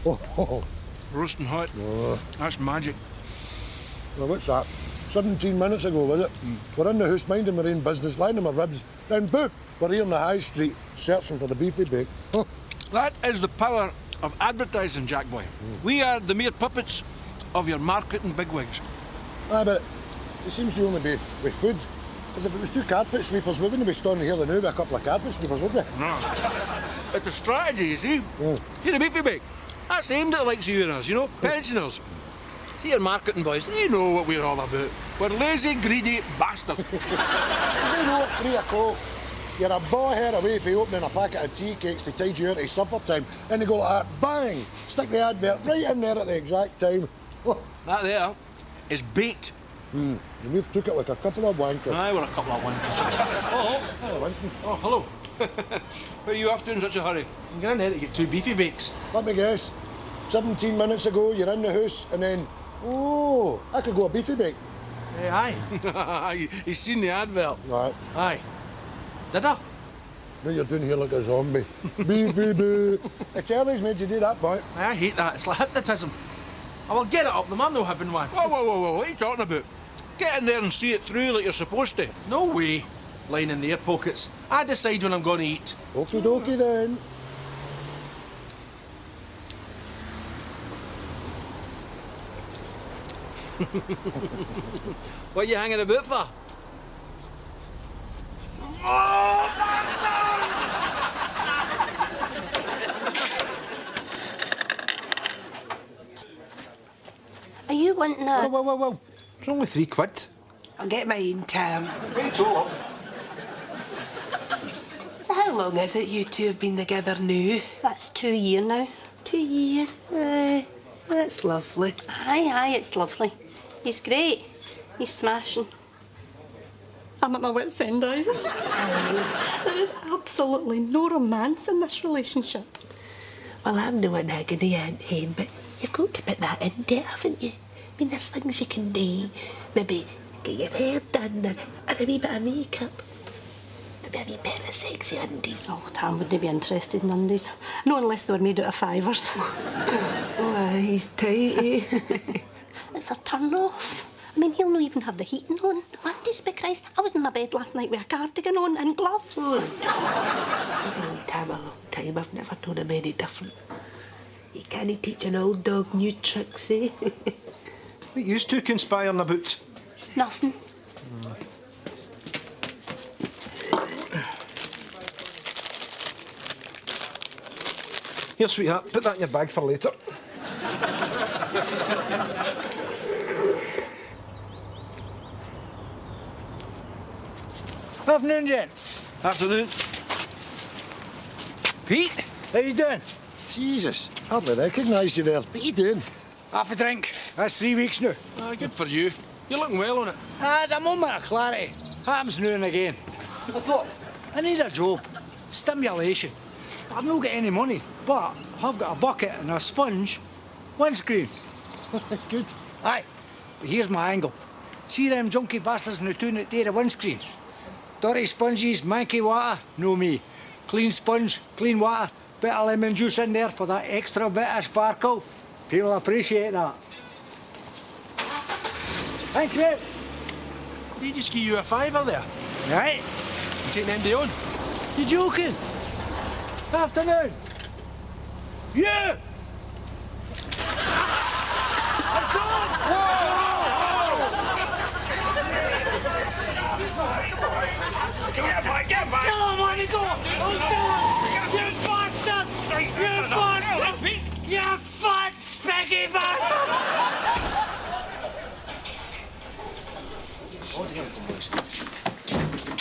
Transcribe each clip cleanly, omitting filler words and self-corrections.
Oh. Roasting hot. Oh. That's magic. Well, what's that? 17 minutes ago, was it? We're in the house minding our own business, lining our ribs. Then boof, we're here on the high street searching for the beefy bake. That is the power of advertising, Jack boy. We are the mere puppets of your marketing bigwigs. Aye, but it seems to only be with food. Because if it was two carpet sweepers, we wouldn't be standing here now with a couple of carpet sweepers, would we? No. It's a strategy, you see. See the beefy bake? That's aimed at the likes of you and us, you know, pensioners. See your marketing boys, they know what we're all about. We're lazy, greedy bastards. Does he know at 3 o'clock you're a bar hair away from opening a packet of tea cakes to tide you out of supper time, and they go like that, bang, stick the advert right in there at the exact time. That there is bait. And we've took it like a couple of wankers. Aye, we're a couple of wankers. Oh, Hello, Winston. oh, hello. Where are you off to in such a hurry? I'm going in there to get 2 beefy bakes. Let me guess. 17 minutes ago, you're in the house, and then, oh, I could go a beefy bake. Aye. He's seen the advert. Right. Aye. Did I? Now you're doing here like a zombie. Beefy bake. It's Ellie's made you do that, boy. Aye, I hate that. It's like hypnotism. I will get it up. The man no having one. Whoa, what are you talking about? Get in there and see it through like you're supposed to. No way. Lying in their pockets. I decide when I'm going to eat. Okie dokie then. What are you hanging about for? Are you wanting a... Whoa. It's only £3. I'll get mine, Tam. Right off. So how long is it you two have been together now? That's 2 years now. 2 years? Aye, that's lovely. Aye, it's lovely. He's great. He's smashing. I'm at my wit's end, Isaac. There is absolutely no romance in this relationship. Well, I'm no an agony aunt Hen, but you've got to put that into it, haven't you? I mean, there's things you can do. Maybe get your hair done or a wee bit of makeup. Maybe a wee pair of sexy undies. Oh, Tam wouldn't be interested in undies. No, unless they were made out of fivers. Oh, he's tight, eh? It's a turn-off. I mean, he'll not even have the heating on. Undies, by Christ. I was in my bed last night with a cardigan on and gloves. Oh, no. A long time. I've never known him any different. You can't teach an old dog new tricks, eh? What you two conspiring about? Nothing. Here, sweetheart, put that in your bag for later. Afternoon, gents. Afternoon. Pete? How you doing? Jesus, hardly recognised you there. What are you doing? Half a drink. That's 3 weeks now. Good for you. You're looking well on it. It's a moment of clarity. Happens now and again. I thought, I need a job. Stimulation. I've not got any money, but I've got a bucket and a sponge. Windscreens. Good. Aye, but here's my angle. See them junky bastards in the town that tear the windscreens? Dirty sponges, manky water, no me. Clean sponge, clean water, bit of lemon juice in there for that extra bit of sparkle. People appreciate that. Thanks, mate. Did he just give you a fiver there? Right. You taking MD on? You joking? Afternoon. You! Get back! Oh, my God! You bastard! You bastard! You fat, specky bastard!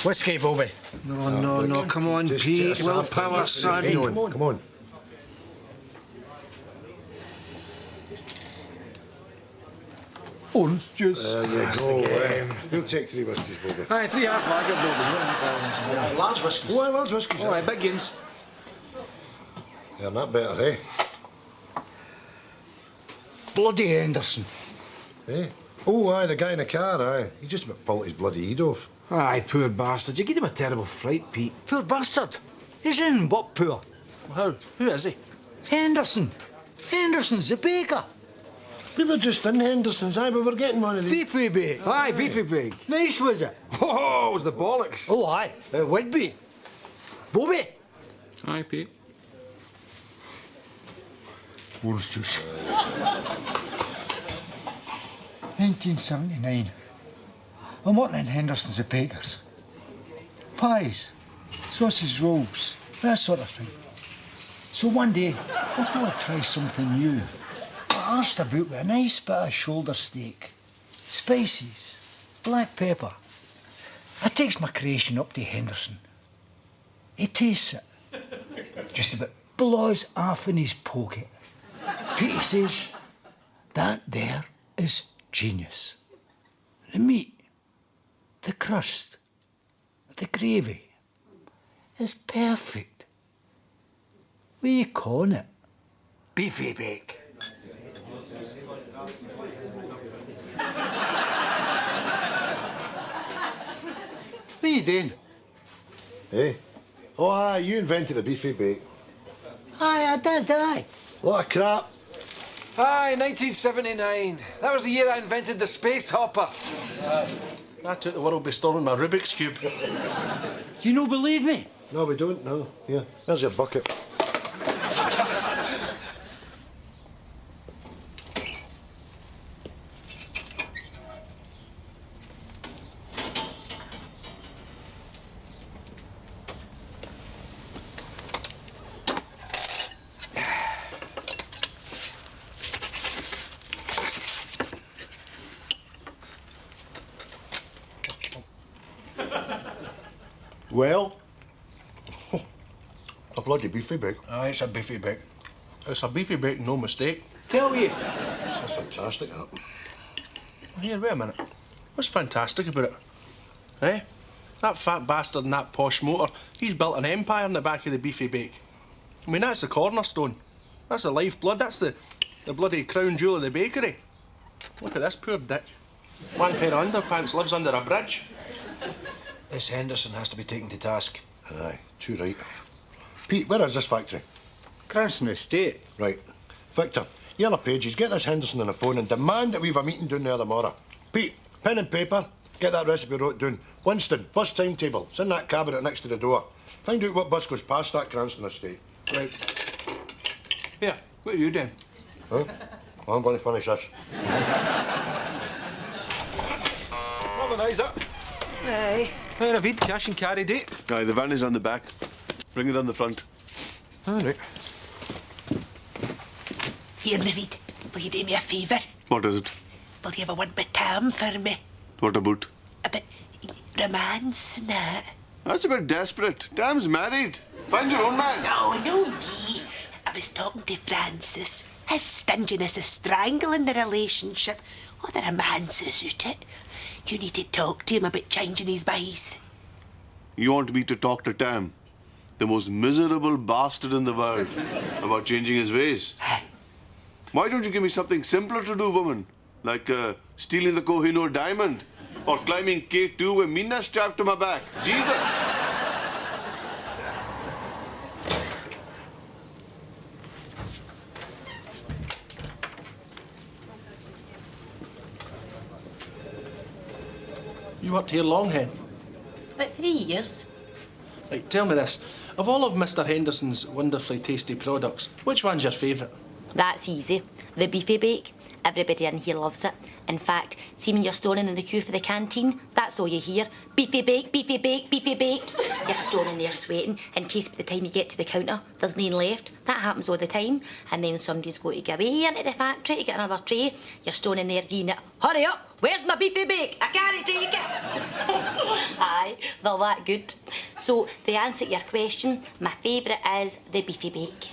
Whiskey, Bobby. No, come on, Pete. Willpower, son. Come on. Orange juice. There you go. We'll take 3 whiskies, Bobby. Aye, 3 half lager, Bobby. Large whiskies. Oh, I love whiskies. Oh, aye, big guns. They're not better, eh? Bloody Henderson. Eh? Oh, aye, the guy in the car, aye. He just about pulled his bloody head off. Aye, poor bastard. You gave him a terrible fright, Pete. Poor bastard. He's in but poor. How? Who is he? Henderson. Henderson's the baker. We were just in Henderson's, aye, we were getting one of these. Beefy bake. Aye, beefy big. Nice, was it? Oh, it was the bollocks. Oh, aye, it would be. Bobby. Aye, Pete. Orange juice. 1979. I'm working in Henderson's the bakers. Pies, sausage rolls, that sort of thing. So one day, I thought I'd try something new. I asked about with a nice bit of shoulder steak, spices, black pepper. I takes my creation up to Henderson. He tastes it. Just about blows off in his pocket. Petey says, that there is genius. The meat, the crust, the gravy is perfect. What are you calling it? Beefy bake. What are you doing? Hey? Oh, aye, you invented the beefy bake. Aye, I did, aye. What a crap. Aye, 1979. That was the year I invented the space hopper. I took the world by storm with my Rubik's Cube. Do you not believe me? No, we don't, no. Here, there's your bucket. Well, a bloody beefy bake. Aye, it's a beefy bake. It's a beefy bake, no mistake. Tell you. That's fantastic, that. Here, wait a minute. What's fantastic about it? Eh? That fat bastard in that posh motor, he's built an empire in the back of the beefy bake. I mean, that's the cornerstone. That's the lifeblood. That's the bloody crown jewel of the bakery. Look at this poor dick. One pair of underpants, lives under a bridge. This Henderson has to be taken to task. Aye, too right. Pete, where is this factory? Cranston Estate. Right. Victor, Yellow Pages, get this Henderson on the phone and demand that we've a meeting down there tomorrow. Pete, pen and paper, get that recipe wrote down. Winston, bus timetable, it's in that cabinet next to the door. Find out what bus goes past that Cranston Estate. Right. Here, what are you doing? Huh? I'm going to finish this. Organiser. Aye. Hey, Naveed, cash and carry date. Aye, the van is on the back. Bring it on the front. All right. Here, Naveed, will you do me a favour? What is it? Will you have a word with Tam for me? What about? A bit romance and that. That's a bit desperate. Dam's married. Find your own man. No me. I was talking to Francis. His stinginess is strangling the relationship. Oh, the romance is out it. You need to talk to him about changing his ways. You want me to talk to Tam, the most miserable bastard in the world, about changing his ways? Why don't you give me something simpler to do, woman? Like stealing the Kohinoor diamond or climbing K2 with Mina strapped to my back. Jesus! You worked here long, Hen? About 3 years. Right, tell me this. Of all of Mr. Henderson's wonderfully tasty products, which one's your favourite? That's easy. The beefy bake. Everybody in here loves it. In fact, see when you're stoning in the queue for the canteen, that's all you hear. Beefy bake, beefy bake, beefy bake. You're stoning there sweating in case by the time you get to the counter, there's none left. That happens all the time. And then somebody's got to go away into the factory to get another tray. You're stoning there doing it. Hurry up! Where's my beefy bake? I can't take it. Aye, they're that good. So, the answer to your question, my favourite is the beefy bake.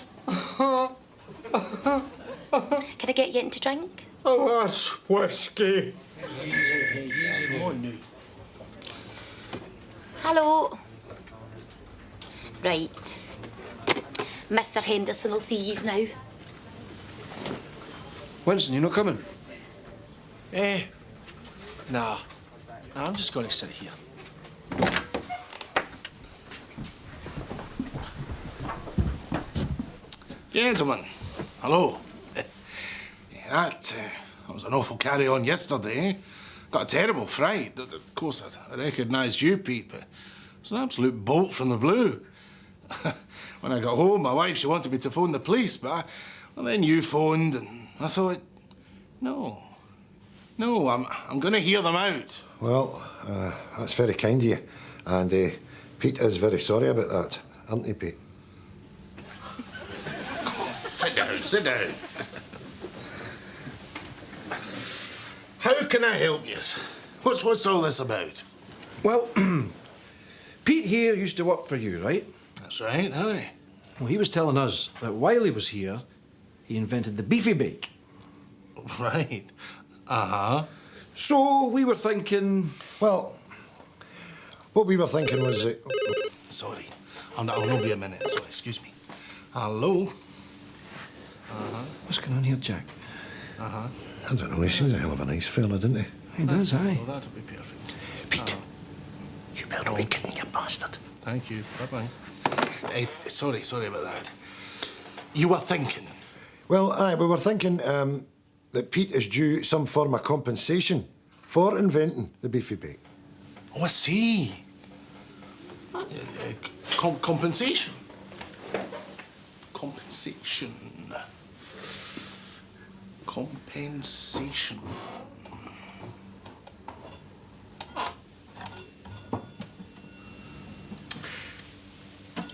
Can I get you into drink? Oh, that's whiskey. Easy, come on now. Hello. Right. Mr. Henderson will see yous now. Winston, you not coming? Nah, I'm just going to sit here. Gentlemen, Hello. That was an awful carry-on yesterday. Got a terrible fright. Of course, I recognised you, Pete, but it's an absolute bolt from the blue. When I got home, my wife, she wanted me to phone the police, but then you phoned, and I thought, no, I'm going to hear them out. Well, that's very kind of you. And Pete is very sorry about that, aren't he, Pete? Sit down, sit down. How can I help you? What's all this about? Well, Pete here used to work for you, right? That's right, aye. Well, he was telling us that while he was here, he invented the beefy bake. Right. Uh-huh. So we were thinking... Well, what we were thinking was... Sorry. I'll not be a minute. Sorry, excuse me. Hello? What's going on here, Jack? I don't know, he seems a hell of a nice fella, didn't he? He does, aye. Oh, that'll be perfect. Pete, you better be kidding, you bastard. Thank you. Bye-bye. Hey, sorry about that. You were thinking? Well, aye, we were thinking that Pete is due some form of compensation for inventing the beefy bake. Oh, I see. Compensation. Compensation. Compensation.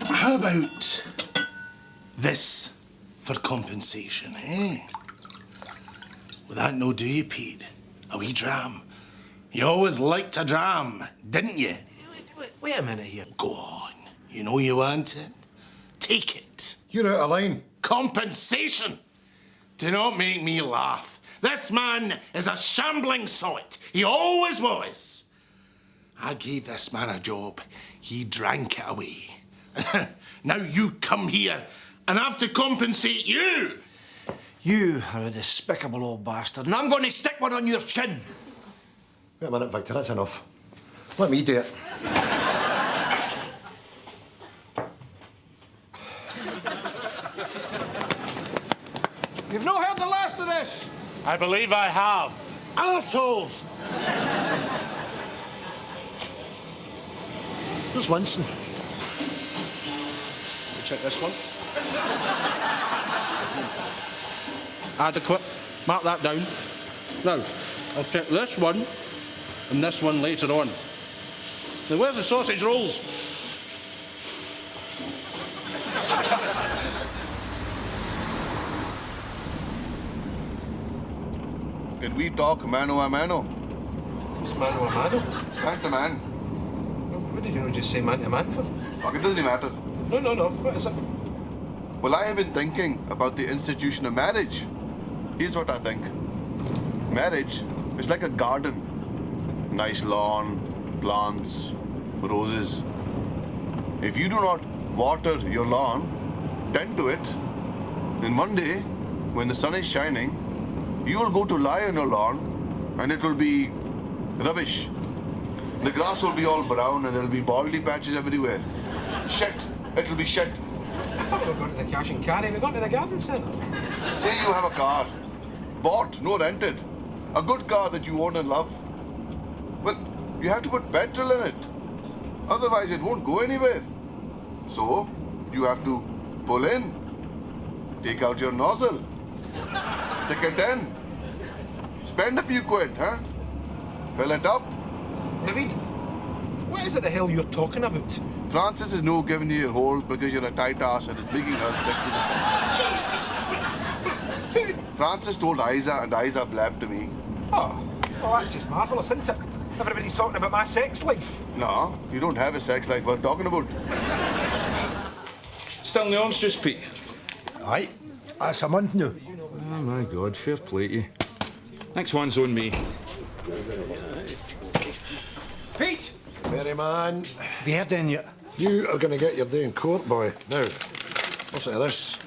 How about this for compensation, eh? Would that no do you, Pete? A wee dram. You always liked a dram, didn't you? Wait a minute here. Go on. You know you want it. Take it. You're out of line. Compensation. Do not make me laugh. This man is a shambling sot. He always was. I gave this man a job. He drank it away. Now you come here and have to compensate you. You are a despicable old bastard, and I'm going to stick one on your chin. Wait a minute, Victor, that's enough. Let me do it. You've not heard the last of this. I believe I have. Assholes! Where's Winston? Check this one. Adequate. Mark that down. Now, I'll check this one and this one later on. Now, where's the sausage rolls? Can we talk mano a mano? It's mano a mano. Man to man. What did you not just say man to man for? Look, it doesn't matter. No. What is it? Well, I have been thinking about the institution of marriage. Here's what I think. Marriage is like a garden. Nice lawn, plants, roses. If you do not water your lawn, tend to it, then one day, when the sun is shining, you will go to lie on your lawn and it will be rubbish. The grass will be all brown and there will be baldy patches everywhere. Shit. It will be shit. I thought we were going to the cash and carry. We're going to the garden centre. Say you have a car. Bought, no rented. A good car that you own and love. Well, you have to put petrol in it. Otherwise, it won't go anywhere. So, you have to pull in. Take out your nozzle. Stick it in. Spend a few quid, huh? Fill it up. David, what is it the hell you're talking about? Francis is no giving you a hold because you're a tight ass and it's making her sick to the Francis told Isa and Isa blabbed to me. Oh, well, that's just marvellous, isn't it? Everybody's talking about my sex life. No, you don't have a sex life worth talking about. Still in the orange juice, Pete? Aye, that's a month now. Oh, my God, fair play to you. Next one's on me. Pete! Merry man. Have you heard any yet? You are going to get your day in court, boy. Now, listen to this.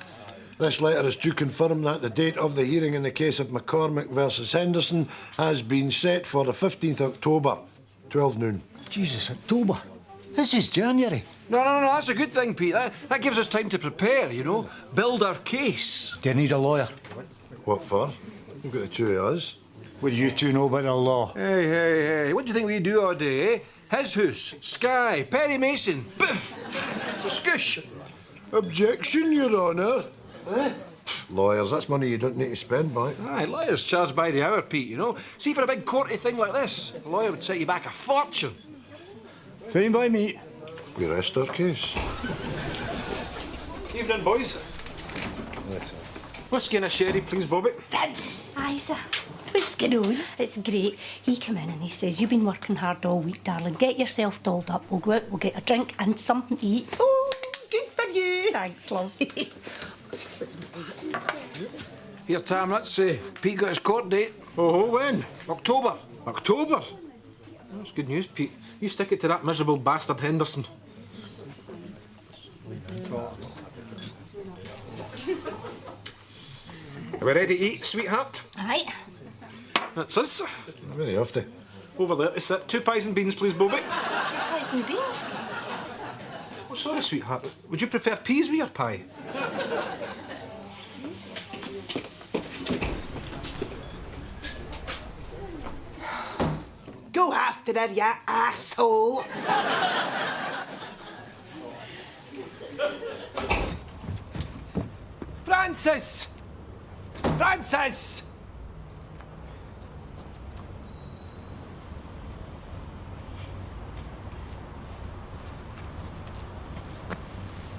This letter is to confirm that the date of the hearing in the case of McCormick versus Henderson has been set for the 15th October, 12 noon. Jesus, October. This is January. No, that's a good thing, Pete. That gives us time to prepare, you know. Build our case. Do you need a lawyer? What for? We've got the two of us. What do you two know about the law? Hey, what do you think we do all day, eh? His house, Skye, Perry Mason, biff! It's a scoosh. Objection, Your Honour. Eh? Lawyers, that's money you don't need to spend, by. Aye, lawyers charge by the hour, Pete, you know. See, for a big courty thing like this, a lawyer would set you back a fortune. Fine by me. We rest our case. Evening, boys. Whiskey and a sherry, please, Bobby. Francis, Isa, what's going on? it's great. He come in and he says, you've been working hard all week, darling. Get yourself dolled up. We'll go out, we'll get a drink and something to eat. Oh, good for you. Thanks, love. Here, Tam, let's say Pete got his court date. Oh, when? October. October? That's good news, Pete. You stick it to that miserable bastard Henderson. Are we ready to eat, sweetheart? Aye. That's us. Very often. Over there to sit. 2 pies and beans, please, Bobby. Rice and beans. Oh, sorry, sweetheart. Would you prefer peas with your pie? Go after her, you asshole. Francis! Francis!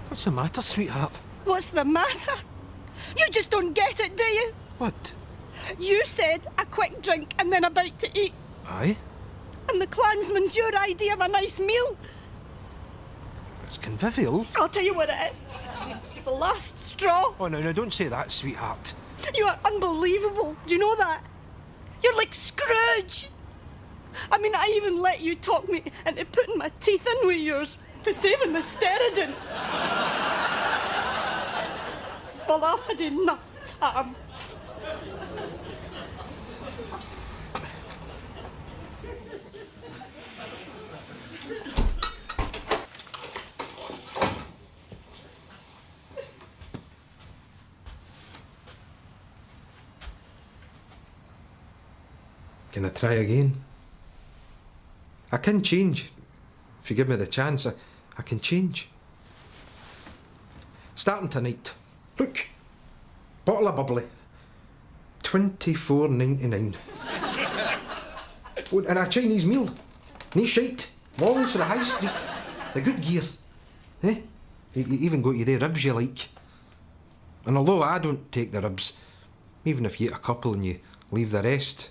What's the matter, sweetheart? What's the matter? You just don't get it, do you? What? You said a quick drink and then a bite to eat. Aye? And the clansman's your idea of a nice meal. It's convivial. I'll tell you what it is. It's the last straw. Oh, no, don't say that, sweetheart. You are unbelievable. Do you know that? You're like Scrooge. I mean, I even let you talk me into putting my teeth in with yours to saving the steriden. Well, I've had enough, Tam. Can I try again? I can change. If you give me the chance, I can change. Starting tonight. Look, bottle of bubbly. $24.99. Oh, and a Chinese meal. No shite. Mornings for the high street. The good gear. Eh? You even got you the ribs you like. And although I don't take the ribs, even if you eat a couple and you leave the rest,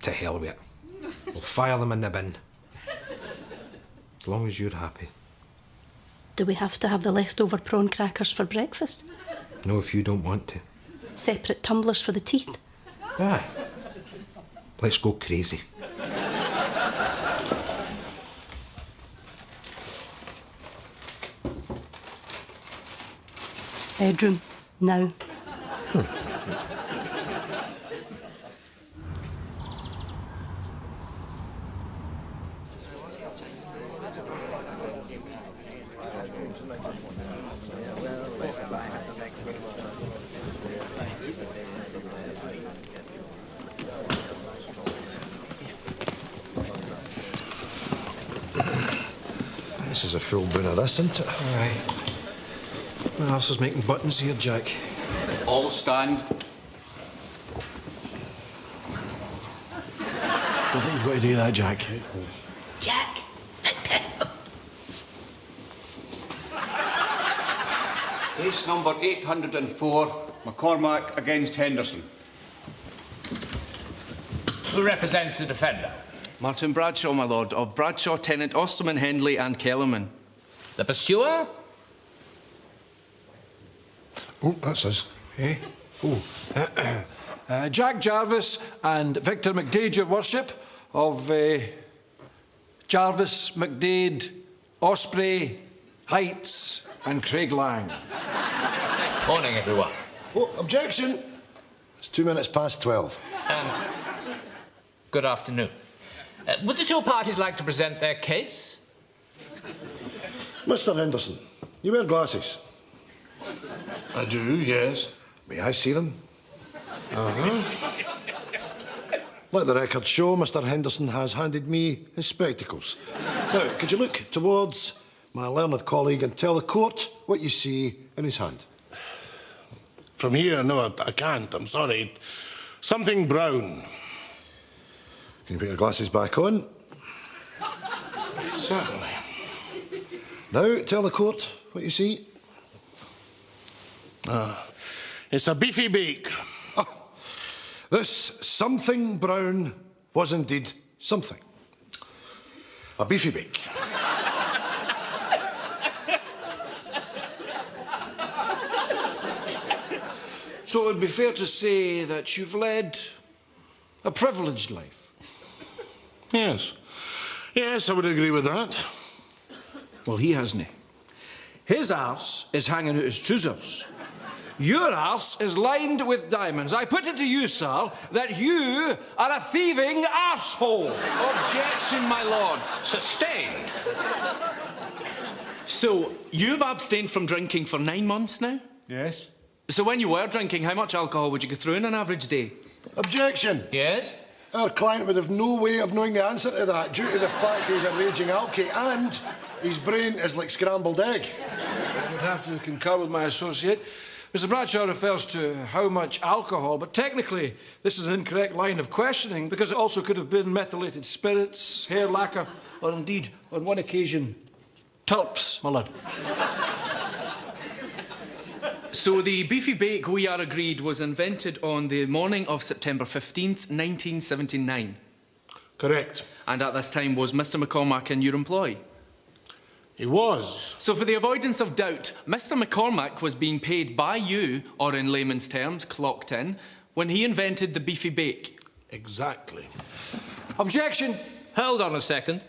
to hell with it. We'll fire them in the bin. As long as you're happy. Do we have to have the leftover prawn crackers for breakfast? No, if you don't want to. Separate tumblers for the teeth? Aye. Let's go crazy. Bedroom, now. This is a full boon of this, isn't it? Aye. My arse is making buttons here, Jack. All stand. Don't think you've got to do that, Jack. Jack, Case number 804, McCormack against Henderson. Who represents the defender? Martin Bradshaw, my lord, of Bradshaw, Tennant, Osterman, Hendley and Kellerman. The pursuer? Oh, that's us. Eh? Oh. Jack Jarvis and Victor McDade, your worship, of Jarvis, McDade, Osprey, Heights and Craiglang. Morning, everyone. Oh, objection! It's 2 minutes past 12. Good afternoon. Would the two parties like to present their case? Mr. Henderson, you wear glasses. I do, yes. May I see them? Let the record show Mr. Henderson has handed me his spectacles. Now, could you look towards my learned colleague and tell the court what you see in his hand? From here, no, I can't. I'm sorry. Something brown. Can you put your glasses back on? Certainly. Now, tell the court what you see. It's a beefy bake. This something brown was indeed something. A beefy bake. So it would be fair to say that you've led a privileged life. Yes. Yes, I would agree with that. Well, he hasn't. His arse is hanging out his trousers. Your arse is lined with diamonds. I put it to you, sir, that you are a thieving arsehole. Objection, my lord. Sustained. So, you've abstained from drinking for 9 months now? Yes. So when you were drinking, how much alcohol would you go through in an average day? Objection. Yes? Our client would have no way of knowing the answer to that due to the fact he's a raging alky and his brain is like scrambled egg. I would have to concur with my associate. Mr. Bradshaw refers to how much alcohol, but technically this is an incorrect line of questioning because it also could have been methylated spirits, hair lacquer, or indeed, on one occasion, tulps, my lad. So the beefy bake, we are agreed, was invented on the morning of September 15th, 1979. Correct. And at this time was Mr. McCormack in your employ? He was. So for the avoidance of doubt, Mr. McCormack was being paid by you, or in layman's terms, clocked in, when he invented the beefy bake. Exactly. Objection. Hold on a second.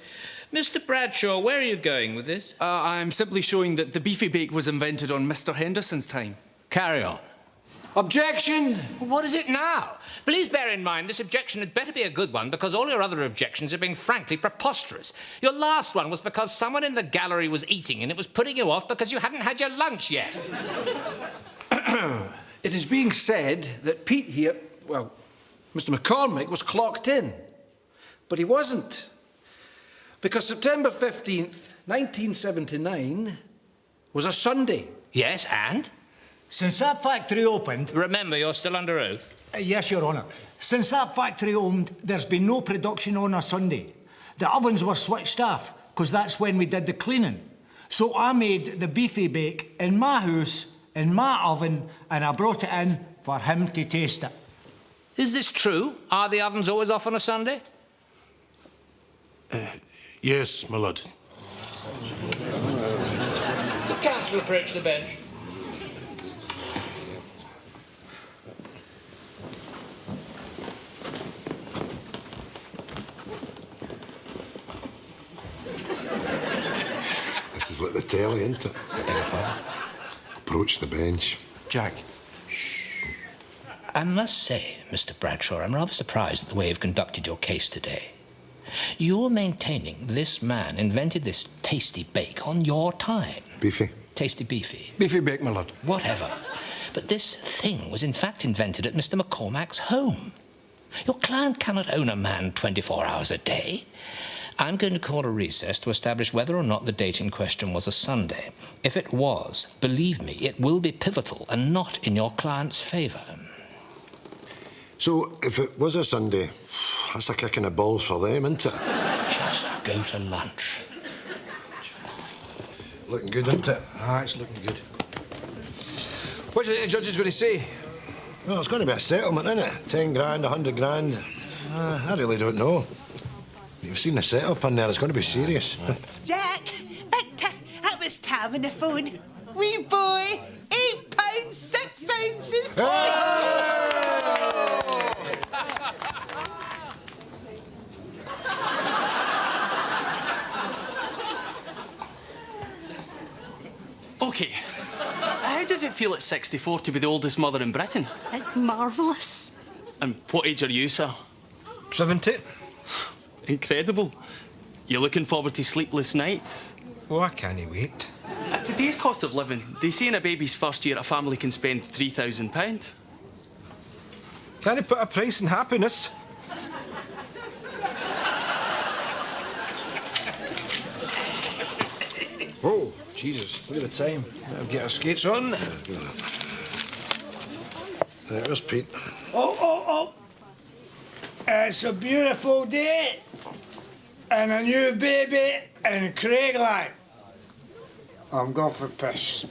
Mr. Bradshaw, where are you going with this? I'm simply showing that the beefy bake was invented on Mr. Henderson's time. Carry on. Objection. What is it now? Please bear in mind this objection had better be a good one because all your other objections have been frankly preposterous. Your last one was because someone in the gallery was eating and it was putting you off because you hadn't had your lunch yet. It is being said that Pete here, well, Mr. McCormick was clocked in, but he wasn't. Because September 15th, 1979 was a Sunday. Yes, and? Since that factory opened... Remember, you're still under oath. Yes, Your Honour. Since that factory opened, there's been no production on a Sunday. The ovens were switched off, because that's when we did the cleaning. So I made the beefy bake in my house, in my oven, and I brought it in for him to taste it. Is this true? Are the ovens always off on a Sunday? Yes, my lord. The counsel approach the bench. This is like the telly, isn't it? Approach the bench. Jack. I must say, Mr. Bradshaw, I'm rather surprised at the way you've conducted your case today. You're maintaining this man invented this tasty bake on your time. Beefy. Tasty beefy. Beefy bake, my lord. Whatever. But this thing was in fact invented at Mr. McCormack's home. Your client cannot own a man 24 hours a day. I'm going to call a recess to establish whether or not the date in question was a Sunday. If it was, believe me, it will be pivotal and not in your client's favour. So, if it was a Sunday, that's a kick in the balls for them, isn't it? Just go to lunch. Looking good, isn't it? Ah, it's looking good. What's the judge going to say? Well, it's going to be a settlement, isn't it? 10 grand, 100 grand. I really don't know. You've seen the setup in there. It's going to be serious. Jack, Victor, that was Tam on the phone. Wee boy, £8 6 ounces. OK. How does it feel at 64 to be the oldest mother in Britain? It's marvellous. And what age are you, sir? 70. Incredible. You looking forward to sleepless nights? Oh, I can't wait. At today's cost of living, they say in a baby's first year a family can spend £3,000. Can't put a price in happiness. Oh, Jesus, look at the time. Better get our skates on. Right, where's Pete? Oh. It's a beautiful day. And a new baby in Craiglang. I'm going for piss.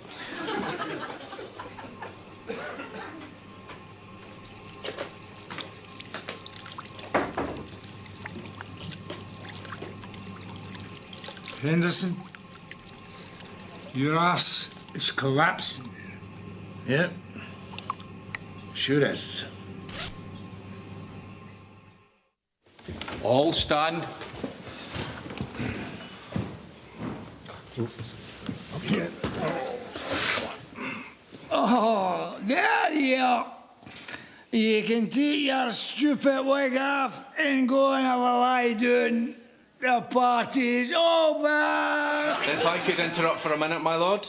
Henderson, your ass is collapsing. Yeah. Sure is. All stand. Oh, there you are. You can take your stupid wig off and go and have a lie down. The party's over. If I could interrupt for a minute, my lord.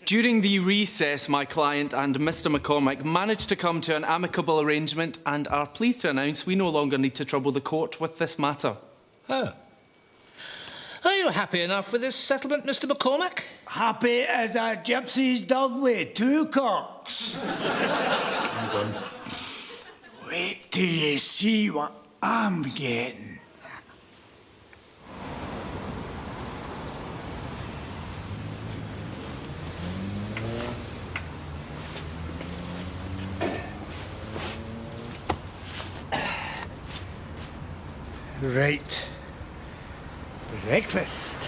During the recess, my client and Mr. McCormack managed to come to an amicable arrangement and are pleased to announce we no longer need to trouble the court with this matter. Oh. Are you happy enough with this settlement, Mr. McCormack? Happy as a gypsy's dog with two cocks. Wait till you see what I'm getting. Right. Breakfast.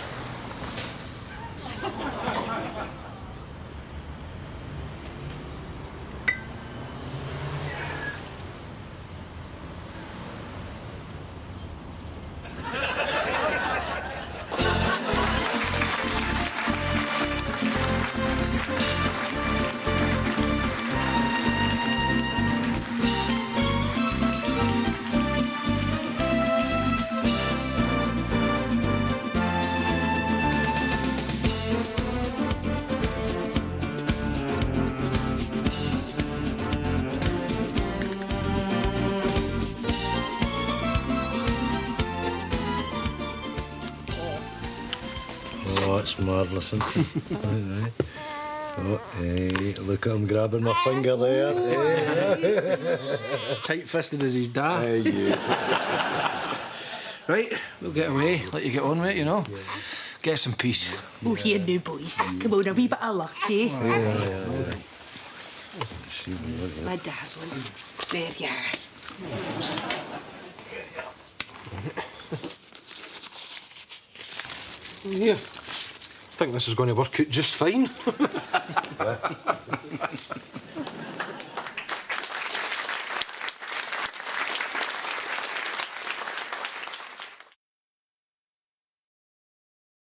Oh, it's marvellous, isn't it? Right. Oh, hey, look at him grabbing my finger there. Tight-fisted as his dad. Hey, you. Right, we'll get away. Let you get on with it, you know. Get some peace. Oh, here now, boys. Come on, a wee bit of luck, eh? Yeah. My darling. There you are. Yeah. I think this is going to work out just fine.